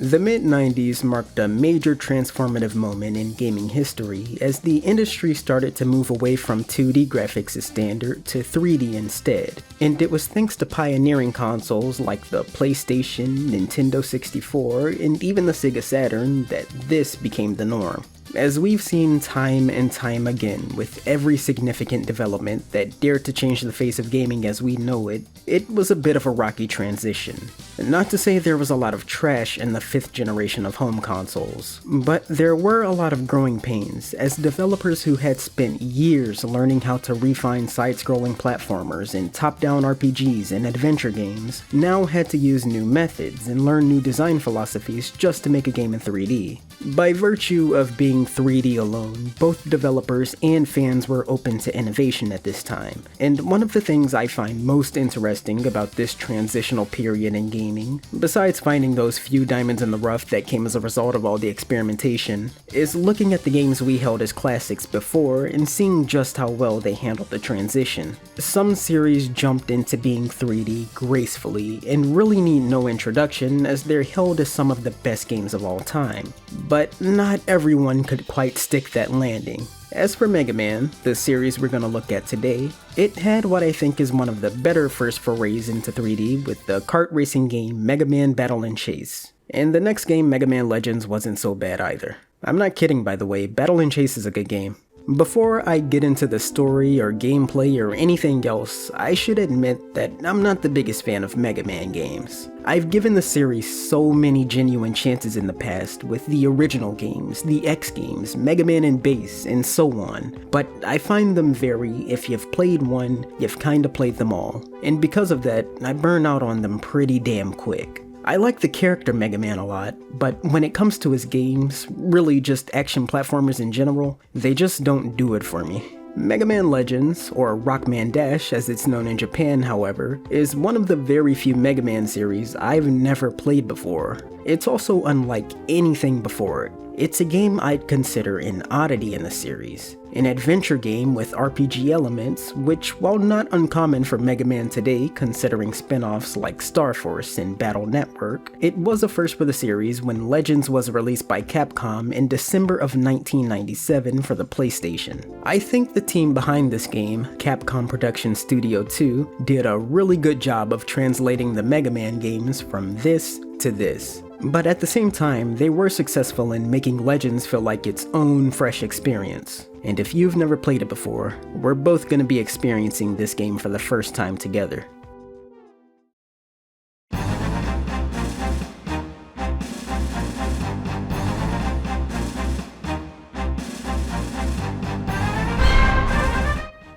The mid-90s marked a major transformative moment in gaming history as the industry started to move away from 2D graphics as standard to 3D instead, and it was thanks to pioneering consoles like the PlayStation, Nintendo 64, and even the Sega Saturn that this became the norm. As we've seen time and time again with every significant development that dared to change the face of gaming as we know it, it was a bit of a rocky transition. Not to say there was a lot of trash in the 5th generation of home consoles, but there were a lot of growing pains as developers who had spent years learning how to refine side-scrolling platformers and top-down RPGs and adventure games now had to use new methods and learn new design philosophies just to make a game in 3D. By virtue of being 3D alone, both developers and fans were open to innovation at this time, and one of the things I find most interesting about this transitional period in gaming, besides finding those few diamonds in the rough that came as a result of all the experimentation, is looking at the games we held as classics before and seeing just how well they handled the transition. Some series jumped into being 3D gracefully and really need no introduction as they're held as some of the best games of all time. But not everyone could quite stick that landing. As for Mega Man, the series we're gonna look at today, it had what I think is one of the better first forays into 3D with the kart racing game Mega Man Battle & Chase. And the next game, Mega Man Legends, wasn't so bad either. I'm not kidding, by the way, Battle & Chase is a good game. Before I get into the story or gameplay or anything else, I should admit that I'm not the biggest fan of Mega Man games. I've given the series so many genuine chances in the past with the original games, the X games, Mega Man and Bass, and so on, but I find them if you've played one, you've kinda played them all, and because of that, I burn out on them pretty damn quick. I like the character Mega Man a lot, but when it comes to his games, really just action platformers in general, they just don't do it for me. Mega Man Legends, or Rockman Dash as it's known in Japan however, is one of the very few Mega Man series I've never played before. It's also unlike anything before it. It's a game I'd consider an oddity in the series. An adventure game with RPG elements, which while not uncommon for Mega Man today considering spin-offs like Star Force and Battle Network, it was a first for the series when Legends was released by Capcom in December of 1997 for the PlayStation. I think the team behind this game, Capcom Production Studio 2, did a really good job of translating the Mega Man games from this to this. But at the same time, they were successful in making Legends feel like its own fresh experience. And if you've never played it before, we're both going to be experiencing this game for the first time together.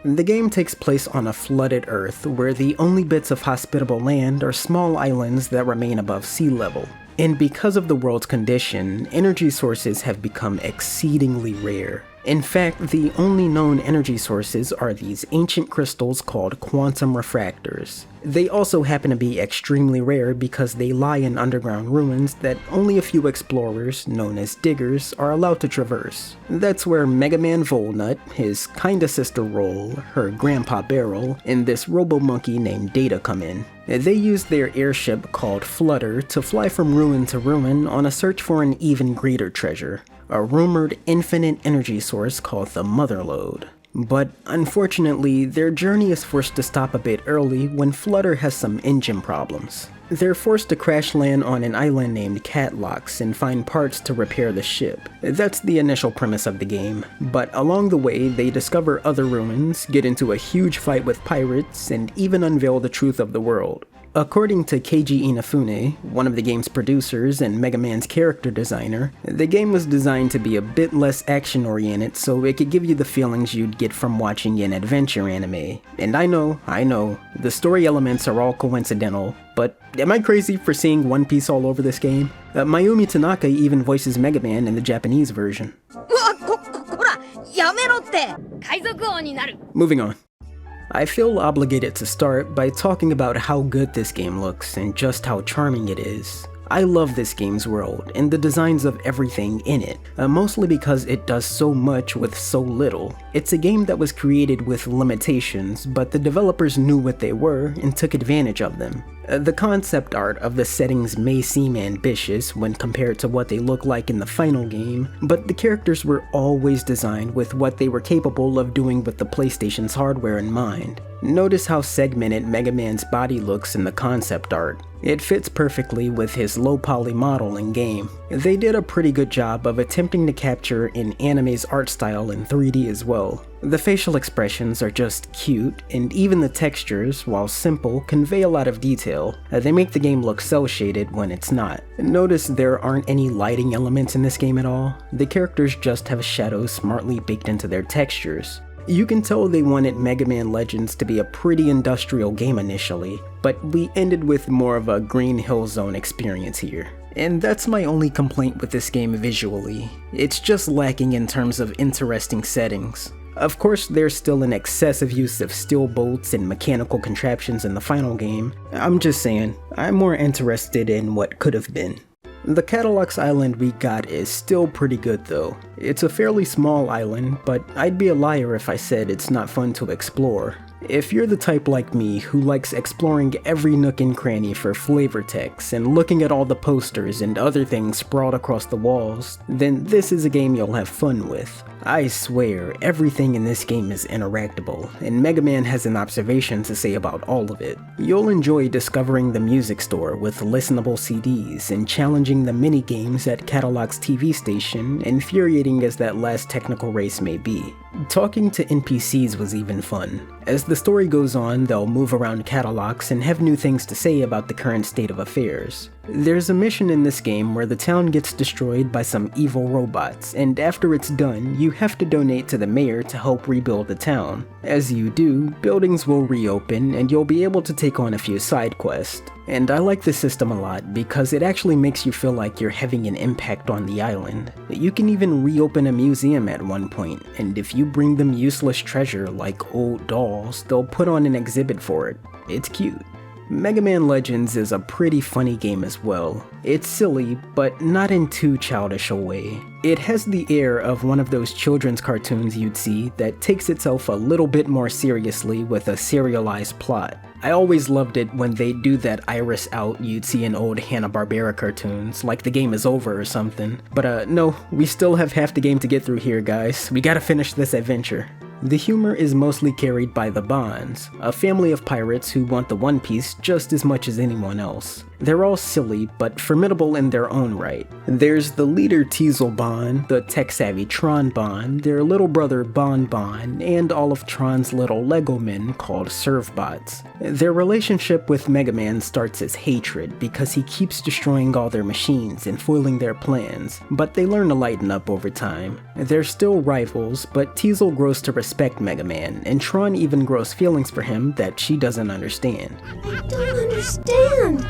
The game takes place on a flooded Earth where the only bits of hospitable land are small islands that remain above sea level. And because of the world's condition, energy sources have become exceedingly rare. In fact, the only known energy sources are these ancient crystals called quantum refractors. They also happen to be extremely rare because they lie in underground ruins that only a few explorers, known as diggers, are allowed to traverse. That's where Mega Man Volnut, his kinda sister Roll, her grandpa Barrel, and this robo-monkey named Data come in. They use their airship called Flutter to fly from ruin to ruin on a search for an even greater treasure, a rumored infinite energy source called the Motherlode. But unfortunately, their journey is forced to stop a bit early when Flutter has some engine problems. They're forced to crash land on an island named Kattelox and find parts to repair the ship. That's the initial premise of the game, but along the way they discover other ruins, get into a huge fight with pirates, and even unveil the truth of the world. According to Keiji Inafune, one of the game's producers and Mega Man's character designer, the game was designed to be a bit less action-oriented so it could give you the feelings you'd get from watching an adventure anime. And I know, the story elements are all coincidental, but am I crazy for seeing One Piece all over this game? Mayumi Tanaka even voices Mega Man in the Japanese version. Moving on. I feel obligated to start by talking about how good this game looks and just how charming it is. I love this game's world and the designs of everything in it, mostly because it does so much with so little. It's a game that was created with limitations, but the developers knew what they were and took advantage of them. The concept art of the settings may seem ambitious when compared to what they look like in the final game, but the characters were always designed with what they were capable of doing with the PlayStation's hardware in mind. Notice how segmented Mega Man's body looks in the concept art. It fits perfectly with his low-poly model in game. They did a pretty good job of attempting to capture an anime's art style in 3D as well. The facial expressions are just cute, and even the textures, while simple, convey a lot of detail. They make the game look cel-shaded when it's not. Notice there aren't any lighting elements in this game at all. The characters just have shadows smartly baked into their textures. You can tell they wanted Mega Man Legends to be a pretty industrial game initially, but we ended with more of a Green Hill Zone experience here. And that's my only complaint with this game visually. It's just lacking in terms of interesting settings. Of course, there's still an excessive use of steel bolts and mechanical contraptions in the final game. I'm just saying, I'm more interested in what could have been. The Kattelox island we got is still pretty good though. It's a fairly small island, but I'd be a liar if I said it's not fun to explore. If you're the type like me who likes exploring every nook and cranny for flavor text and looking at all the posters and other things sprawled across the walls, then this is a game you'll have fun with. I swear, everything in this game is interactable, and Mega Man has an observation to say about all of it. You'll enjoy discovering the music store with listenable CDs and challenging the mini-games at Kattelox TV station, infuriating as that last technical race may be. Talking to NPCs was even fun. As the story goes on, they'll move around Kattelox and have new things to say about the current state of affairs. There's a mission in this game where the town gets destroyed by some evil robots, and after it's done, you have to donate to the mayor to help rebuild the town. As you do, buildings will reopen and you'll be able to take on a few side quests. And I like this system a lot because it actually makes you feel like you're having an impact on the island. You can even reopen a museum at one point, and if you bring them useless treasure like old dolls, they'll put on an exhibit for it. It's cute. Mega Man Legends is a pretty funny game as well. It's silly, but not in too childish a way. It has the air of one of those children's cartoons you'd see that takes itself a little bit more seriously with a serialized plot. I always loved it when they'd do that iris out you'd see in old Hanna-Barbera cartoons, like the game is over or something. But no, we still have half the game to get through here, guys. We gotta finish this adventure. The humor is mostly carried by the Bonds, a family of pirates who want the One Piece just as much as anyone else. They're all silly, but formidable in their own right. There's the leader Teasel Bond, the tech-savvy Tron Bond, their little brother Bon Bon, and all of Tron's little Lego men called Servbots. Their relationship with Mega Man starts as hatred because he keeps destroying all their machines and foiling their plans, but they learn to lighten up over time. They're still rivals, but Teasel grows to respect Mega Man, and Tron even grows feelings for him that she doesn't understand. I don't understand.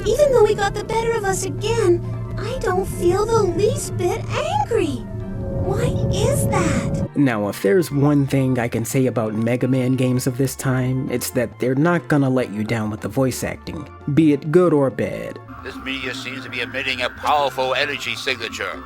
Even though he got the better of us again, I don't feel the least bit angry. Why is that? Now, if there's one thing I can say about Mega Man games of this time, it's that they're not gonna let you down with the voice acting, be it good or bad. This meteor seems to be emitting a powerful energy signature.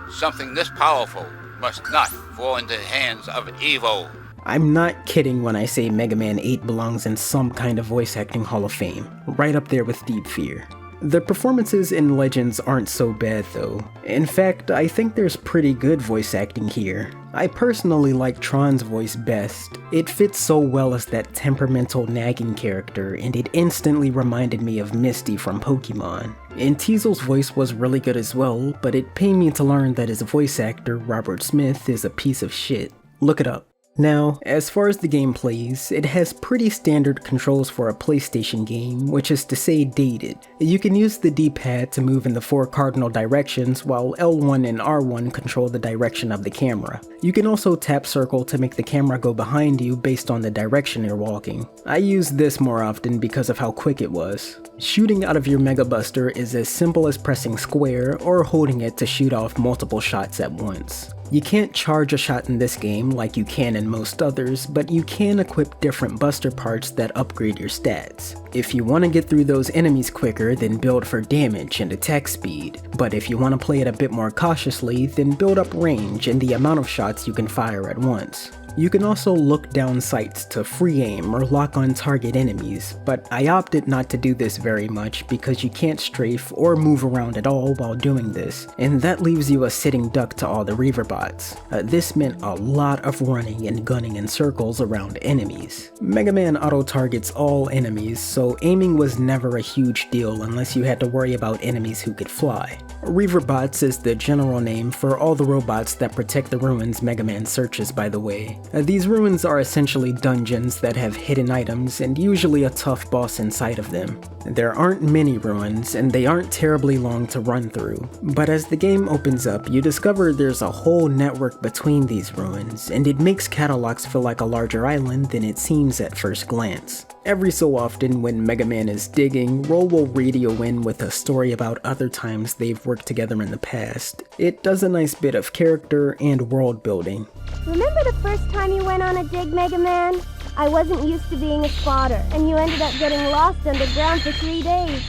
Something this powerful must not fall into the hands of evil. I'm not kidding when I say Mega Man 8 belongs in some kind of voice acting hall of fame, right up there with Deep Fear. The performances in Legends aren't so bad though. In fact, I think there's pretty good voice acting here. I personally like Tron's voice best. It fits so well as that temperamental nagging character, and it instantly reminded me of Misty from Pokemon. And Teasel's voice was really good as well, but it pained me to learn that his voice actor, Robert Smith, is a piece of shit. Look it up. Now, as far as the game plays, it has pretty standard controls for a PlayStation game, which is to say dated. You can use the D-pad to move in the 4 cardinal directions, while L1 and R1 control the direction of the camera. You can also tap circle to make the camera go behind you based on the direction you're walking. I use this more often because of how quick it was. Shooting out of your Mega Buster is as simple as pressing square or holding it to shoot off multiple shots at once. You can't charge a shot in this game like you can in most others, but you can equip different buster parts that upgrade your stats. If you want to get through those enemies quicker, then build for damage and attack speed, but if you want to play it a bit more cautiously, then build up range and the amount of shots you can fire at once. You can also look down sights to free aim or lock on target enemies, but I opted not to do this very much because you can't strafe or move around at all while doing this, and that leaves you a sitting duck to all the Reaver bots. This meant a lot of running and gunning in circles around enemies. Mega Man auto-targets all enemies, so aiming was never a huge deal unless you had to worry about enemies who could fly. Reaver bots is the general name for all the robots that protect the ruins Mega Man searches, by the way. These ruins are essentially dungeons that have hidden items and usually a tough boss inside of them. There aren't many ruins and they aren't terribly long to run through, but as the game opens up you discover there's a whole network between these ruins, and it makes Kattelox feel like a larger island than it seems at first glance. Every so often when Mega Man is digging, Roll will radio in with a story about other times they've worked together in the past. It does a nice bit of character and world building. Remember the first time you went on a dig, Mega Man? I wasn't used to being a spotter, and you ended up getting lost underground for 3 days.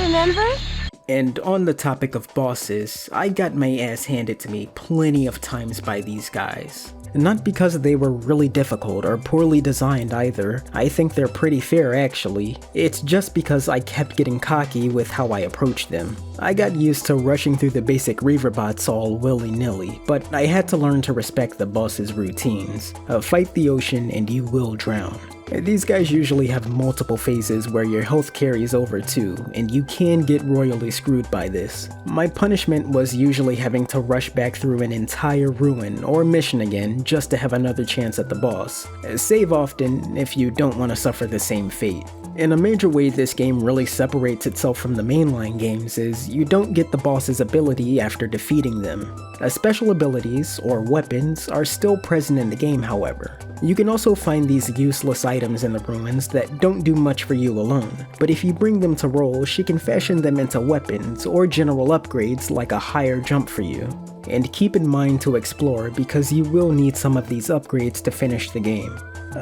Remember? And on the topic of bosses, I got my ass handed to me plenty of times by these guys. Not because they were really difficult or poorly designed either, I think they're pretty fair actually. It's just because I kept getting cocky with how I approached them. I got used to rushing through the basic Reaver bots all willy-nilly, but I had to learn to respect the boss's routines. Fight the ocean and you will drown. These guys usually have multiple phases where your health carries over too, and you can get royally screwed by this. My punishment was usually having to rush back through an entire ruin or mission again just to have another chance at the boss. Save often if you don't want to suffer the same fate. In a major way this game really separates itself from the mainline games is you don't get the boss's ability after defeating them. Special abilities, or weapons, are still present in the game however. You can also find these useless items in the ruins that don't do much for you alone, but if you bring them to Roll, she can fashion them into weapons or general upgrades like a higher jump for you. And keep in mind to explore because you will need some of these upgrades to finish the game.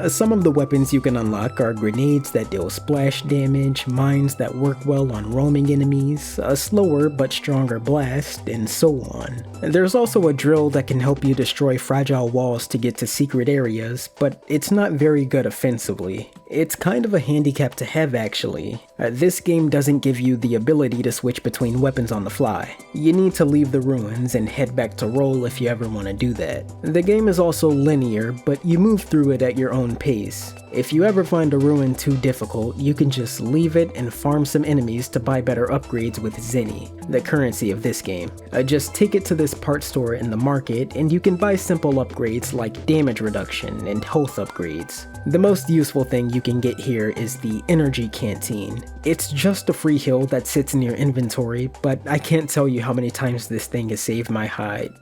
Some of the weapons you can unlock are grenades that deal splash damage, mines that work well on roaming enemies, a slower but stronger blast, and so on. There's also a drill that can help you destroy fragile walls to get to secret areas, but it's not very good offensively. It's kind of a handicap to have actually. This game doesn't give you the ability to switch between weapons on the fly. You need to leave the ruins and head back to Roll if you ever want to do that. The game is also linear, but you move through it at your own pace. If you ever find a ruin too difficult, you can just leave it and farm some enemies to buy better upgrades with Zenny, the currency of this game. Just take it to this part store in the market and you can buy simple upgrades like damage reduction and health upgrades. The most useful thing you can get here is the energy canteen. It's just a free heal that sits in your inventory, but I can't tell you how many times this thing has saved my hide.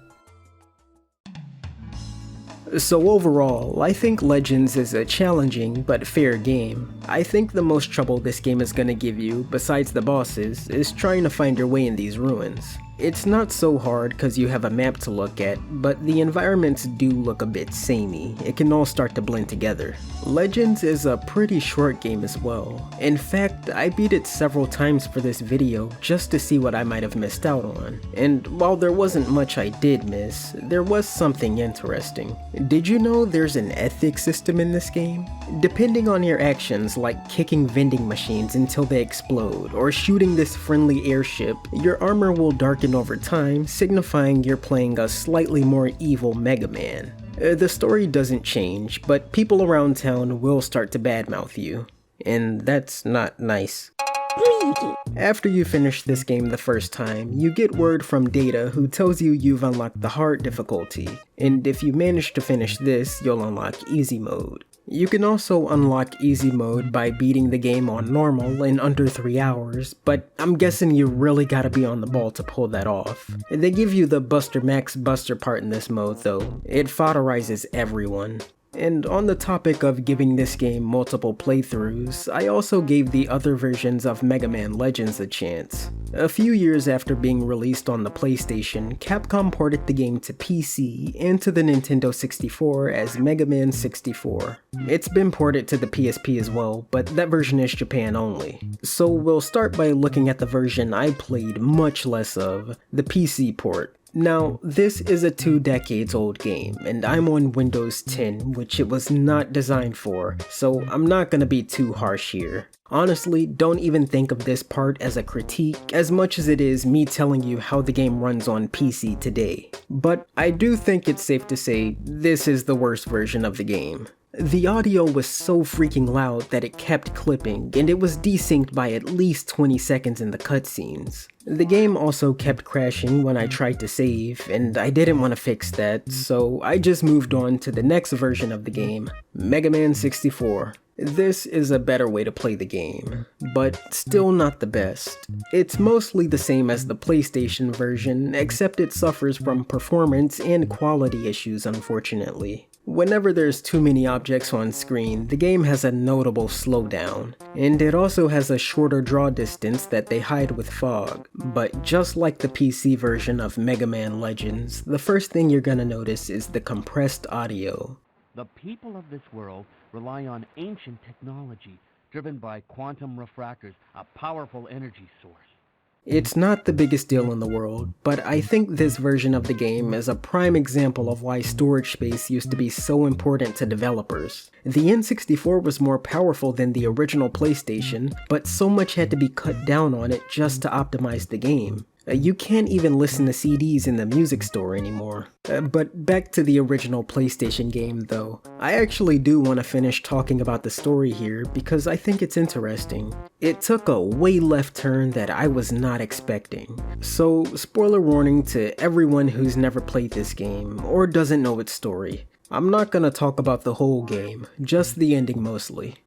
So overall, I think Legends is a challenging but fair game. I think the most trouble this game is gonna give you, besides the bosses, is trying to find your way in these ruins. It's not so hard cause you have a map to look at, but the environments do look a bit samey. It can all start to blend together. Legends is a pretty short game as well. In fact, I beat it several times for this video just to see what I might have missed out on. And while there wasn't much I did miss, there was something interesting. Did you know there's an ethics system in this game? Depending on your actions like kicking vending machines until they explode or shooting this friendly airship, your armor will darken over time, signifying you're playing a slightly more evil Mega Man. The story doesn't change, but people around town will start to badmouth you, and that's not nice. After you finish this game the first time, you get word from Data who tells you you've unlocked the hard difficulty, and if you manage to finish this, you'll unlock easy mode. You can also unlock easy mode by beating the game on normal in under 3 hours, but I'm guessing you really gotta be on the ball to pull that off. They give you the Buster Max Buster part in this mode though. It fodderizes everyone. And on the topic of giving this game multiple playthroughs, I also gave the other versions of Mega Man Legends a chance. A few years after being released on the PlayStation, Capcom ported the game to PC and to the Nintendo 64 as Mega Man 64. It's been ported to the PSP as well, but that version is Japan only. So we'll start by looking at the version I played much less of, the PC port. Now, this is a 2 decades old game, and I'm on Windows 10, which it was not designed for, so I'm not gonna be too harsh here. Honestly, don't even think of this part as a critique as much as it is me telling you how the game runs on PC today. But I do think it's safe to say this is the worst version of the game. The audio was so freaking loud that it kept clipping, and it was desynced by at least 20 seconds in the cutscenes. The game also kept crashing when I tried to save, and I didn't want to fix that, so I just moved on to the next version of the game, Mega Man 64. This is a better way to play the game, but still not the best. It's mostly the same as the PlayStation version, except it suffers from performance and quality issues, unfortunately. Whenever there's too many objects on screen, the game has a notable slowdown, and it also has a shorter draw distance that they hide with fog. But just like the PC version of Mega Man Legends, the first thing you're gonna notice is the compressed audio. The people of this world rely on ancient technology driven by quantum refractors, a powerful energy source. It's not the biggest deal in the world, but I think this version of the game is a prime example of why storage space used to be so important to developers. The N64 was more powerful than the original PlayStation, but so much had to be cut down on it just to optimize the game. You can't even listen to CDs in the music store anymore. But back to the original PlayStation game though. I actually do want to finish talking about the story here because I think it's interesting. It took a way left turn that I was not expecting. So spoiler warning to everyone who's never played this game or doesn't know its story. I'm not gonna talk about the whole game, just the ending mostly.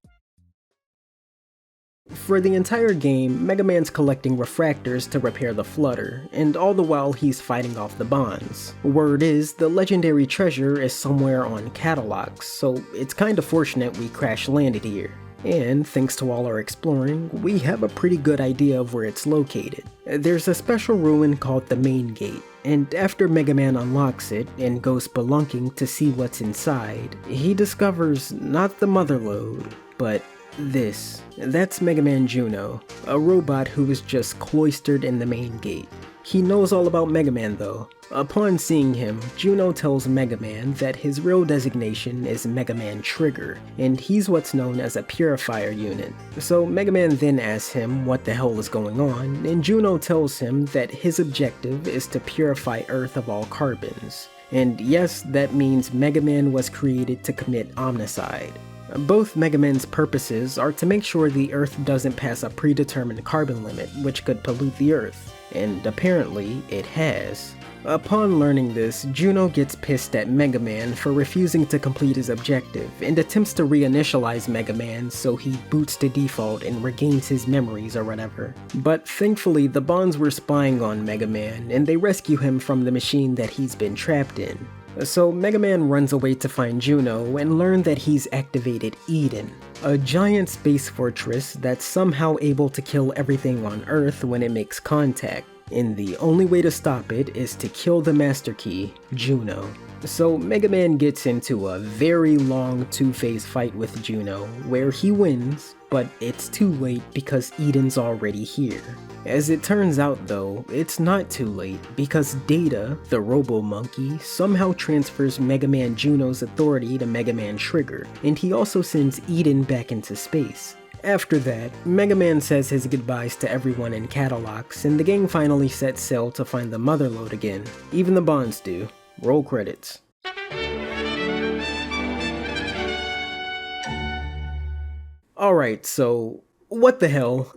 For the entire game, Mega Man's collecting refractors to repair the flutter, and all the while he's fighting off the bonds. Word is, the legendary treasure is somewhere on Kattelox, so it's kinda fortunate we crash landed here. And thanks to all our exploring, we have a pretty good idea of where it's located. There's a special ruin called the Main Gate, and after Mega Man unlocks it and goes spelunking to see what's inside, he discovers not the mother lode, but this. That's Mega Man Juno, a robot who is just cloistered in the main gate. He knows all about Mega Man though. Upon seeing him, Juno tells Mega Man that his real designation is Mega Man Trigger, and he's what's known as a purifier unit. So Mega Man then asks him what the hell is going on, and Juno tells him that his objective is to purify Earth of all carbons. And yes, that means Mega Man was created to commit omnicide. Both Mega Man's purposes are to make sure the Earth doesn't pass a predetermined carbon limit, which could pollute the Earth, and apparently it has. Upon learning this, Juno gets pissed at Mega Man for refusing to complete his objective and attempts to reinitialize Mega Man so he boots to default and regains his memories or whatever. But thankfully the Bonds were spying on Mega Man and they rescue him from the machine that he's been trapped in. So Mega Man runs away to find Juno and learn that he's activated Eden, a giant space fortress that's somehow able to kill everything on Earth when it makes contact, and the only way to stop it is to kill the Master Key, Juno. So Mega Man gets into a very long two-phase fight with Juno, where he wins, but it's too late because Eden's already here. As it turns out though, it's not too late because Data, the Robo-Monkey, somehow transfers Mega Man Juno's authority to Mega Man Trigger, and he also sends Eden back into space. After that, Mega Man says his goodbyes to everyone in Kattelox, and the gang finally sets sail to find the Mother Lode again. Even the Bonds do. Roll credits. Alright, so What the hell?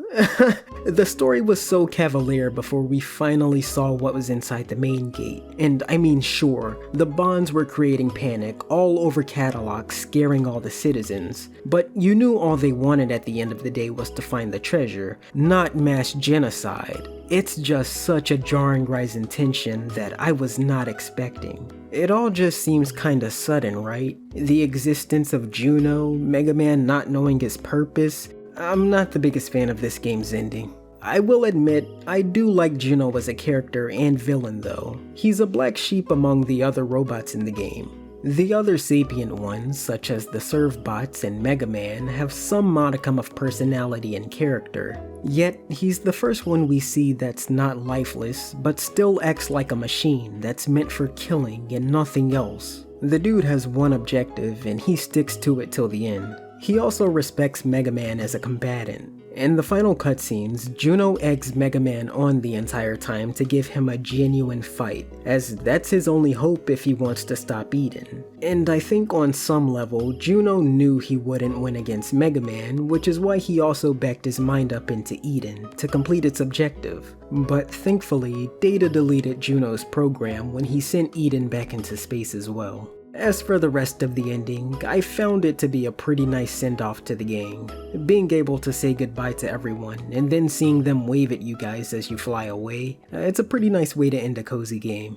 The story was so cavalier before we finally saw what was inside the main gate. And I mean, sure, the bonds were creating panic all over Kattelox, scaring all the citizens. But you knew all they wanted at the end of the day was to find the treasure, not mass genocide. It's just such a jarring rise in tension that I was not expecting. It all just seems kinda sudden, right? The existence of Juno, Mega Man not knowing his purpose. I'm not the biggest fan of this game's ending. I will admit, I do like Juno as a character and villain though. He's a black sheep among the other robots in the game. The other sapient ones, such as the Servbots and Mega Man, have some modicum of personality and character. Yet, he's the first one we see that's not lifeless, but still acts like a machine that's meant for killing and nothing else. The dude has one objective and he sticks to it till the end. He also respects Mega Man as a combatant. In the final cutscenes, Juno eggs Mega Man on the entire time to give him a genuine fight, as that's his only hope if he wants to stop Eden. And I think on some level, Juno knew he wouldn't win against Mega Man, which is why he also backed his mind up into Eden to complete its objective. But thankfully, Data deleted Juno's program when he sent Eden back into space as well. As for the rest of the ending, I found it to be a pretty nice send-off to the gang. Being able to say goodbye to everyone, and then seeing them wave at you guys as you fly away, it's a pretty nice way to end a cozy game.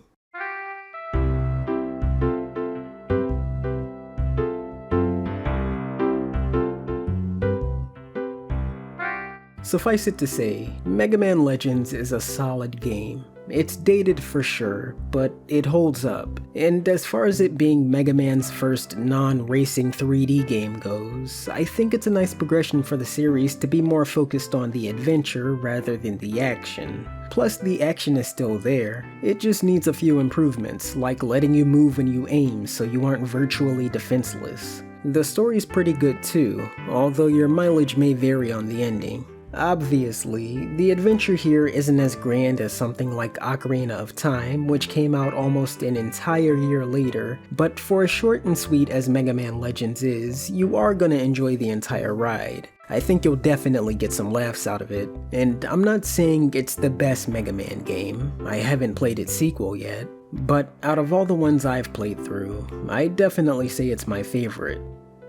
Suffice it to say, Mega Man Legends is a solid game. It's dated for sure, but it holds up. And as far as it being Mega Man's first non-racing 3D game goes, I think it's a nice progression for the series to be more focused on the adventure rather than the action. Plus, the action is still there. It just needs a few improvements, like letting you move when you aim so you aren't virtually defenseless. The story's pretty good too, although your mileage may vary on the ending. Obviously, the adventure here isn't as grand as something like Ocarina of Time, which came out almost an entire year later, but for as short and sweet as Mega Man Legends is, you are gonna enjoy the entire ride. I think you'll definitely get some laughs out of it, and I'm not saying it's the best Mega Man game, I haven't played its sequel yet, but out of all the ones I've played through, I'd definitely say it's my favorite,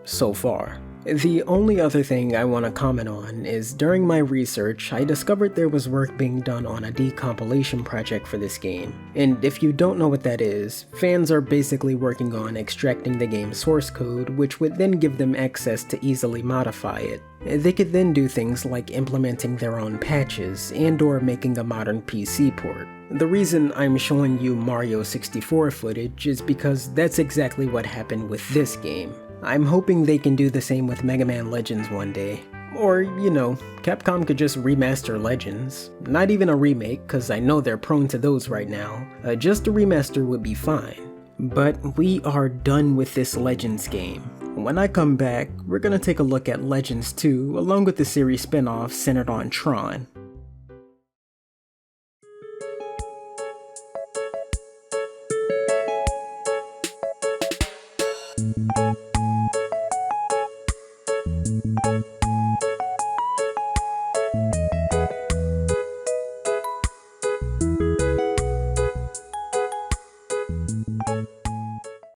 so far. The only other thing I want to comment on is during my research, I discovered there was work being done on a decompilation project for this game. And if you don't know what that is, fans are basically working on extracting the game's source code, which would then give them access to easily modify it. They could then do things like implementing their own patches and/or making a modern PC port. The reason I'm showing you Mario 64 footage is because that's exactly what happened with this game. I'm hoping they can do the same with Mega Man Legends one day. Or, you know, Capcom could just remaster Legends. Not even a remake, cause I know they're prone to those right now. Just a remaster would be fine. But we are done with this Legends game. When I come back, we're gonna take a look at Legends 2, along with the series spin-off centered on Tron.